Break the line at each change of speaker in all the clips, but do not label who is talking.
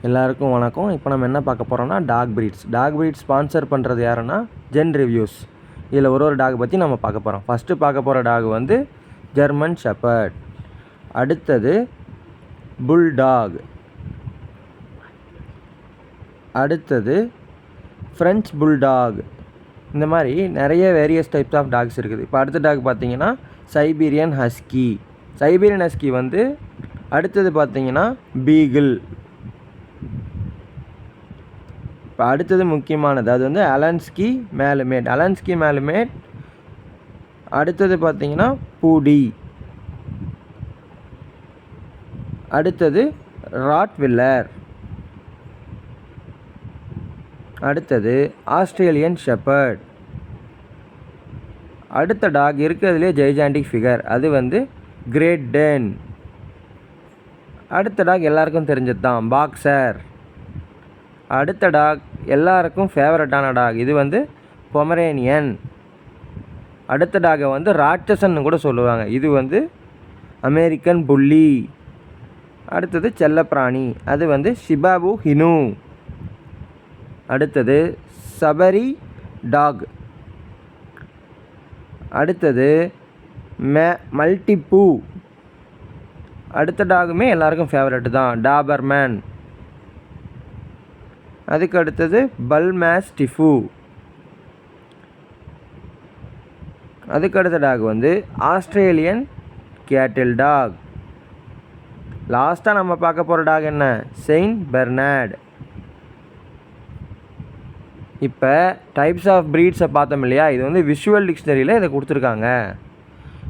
எல்லாருக்கும் வணக்கம். இப்போ நம்ம என்ன பார்க்க போகிறோம்னா டாக் ப்ரீட்ஸ் ஸ்பான்சர் பண்ணுறது யாருன்னா ஜென் ரிவ்யூஸ். இதில் ஒரு டாக் பற்றி நம்ம பார்க்க போகிறோம். ஃபஸ்ட்டு பார்க்க போகிற டாக் வந்து ஜெர்மன் ஷெப்பர்ட், அடுத்தது புல்டாக், அடுத்தது ஃப்ரெஞ்ச் புல்டாக். இந்த மாதிரி நிறைய வேரியஸ் டைப்ஸ் ஆஃப் டாக்ஸ் இருக்குது. இப்போ அடுத்த டாக் பார்த்தீங்கன்னா சைபீரியன் ஹஸ்கி வந்து அடுத்தது பார்த்தீங்கன்னா பீகிள். இப்போ அடுத்தது முக்கியமானது அது வந்து அலன்ஸ்கி மேலுமேட். அடுத்தது பார்த்தீங்கன்னா பூடி, அடுத்தது ராட்வில்லர், அடுத்தது ஆஸ்திரேலியன் ஷெப்பர்ட். அடுத்த டாக் இருக்கிறதுலே ஜெய்ஜாண்டிக் ஃபிகர், அது வந்து கிரேட் டேன். அடுத்த டாக் எல்லாருக்கும் தெரிஞ்சது தான் பாக்ஸர். அடுத்த டாக் எல்லாருக்கும் ஃபேவரட்டான டாக், இது வந்து பொமரேனியன். அடுத்த டாகை வந்து ராட்சசன்னு கூட சொல்லுவாங்க, இது வந்து அமெரிக்கன் புல்லி. அடுத்தது செல்லப்பிராணி, அது வந்து ஷிபாபு ஹினு. அடுத்தது சபரி டாக். அடுத்தது மல்டிபூ. அடுத்த டாகுமே எல்லாருக்கும் ஃபேவரட்டு தான், டாபர்மேன். அதுக்கு அடுத்தது பல்மேஸ்டிஃபு. அதுக்கு அடுத்த டாக் வந்து ஆஸ்திரேலியன் கேட்டில் டாக். லாஸ்ட்டாக நம்ம பார்க்க போகிற டாக் என்ன, செயின்ட் பெர்னார்ட். இப்போ டைப்ஸ் ஆஃப் ப்ரீட்ஸை பார்த்தோம் இல்லையா, இது வந்து விஷுவல் டிக்ஷனரியில் இதை கொடுத்துருக்காங்க.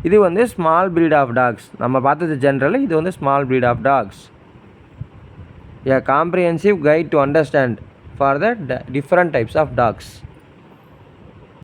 இது வந்து ஸ்மால் ப்ரீட் ஆஃப் டாக்ஸ். நம்ம பார்த்தது ஜென்ரல், இது வந்து small breed of dogs. A comprehensive guide to understand for the different types of dogs.